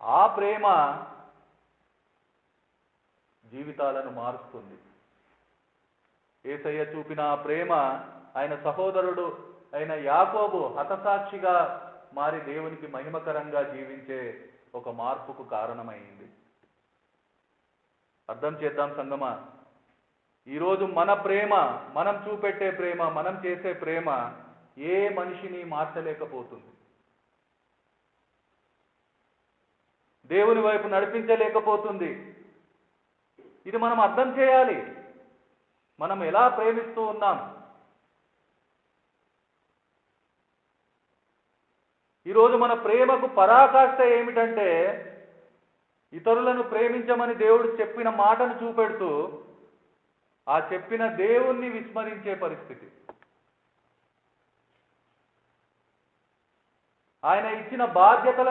ఆ ప్రేమ జీవితాలను మారుస్తుంది. యేసయ్య చూపిన ఆ ప్రేమ ఆయన సహోదరుడు అయిన యాకోబు హతసాక్షిగా మారి దేవునికి మహిమకరంగా జీవించే ఒక మార్పుకు కారణమైంది. అర్థం చేద్దాం సంగమా. ఈరోజు మన ప్రేమ, మనం చూపెట్టే ప్రేమ, మనం చేసే ప్రేమ ఏ మనిషిని మార్చలేకపోతుంది, దేవుని వైపు నడిపించలేకపోతుంది. ఇది మనం అర్థం చేయాలి. మనం ఎలా ప్రేమిస్తూ ఉన్నాం. ఈరోజు మన ప్రేమకు పరాకాష్ఠ ఏమిటంటే, ఇతరులను ప్రేమించమని దేవుడు చెప్పిన మాటను చూపెడుతూ ఆ చెప్పిన దేవుణ్ణి విస్మరించే పరిస్థితి. ఆయన ఇచ్చిన బాధ్యతలను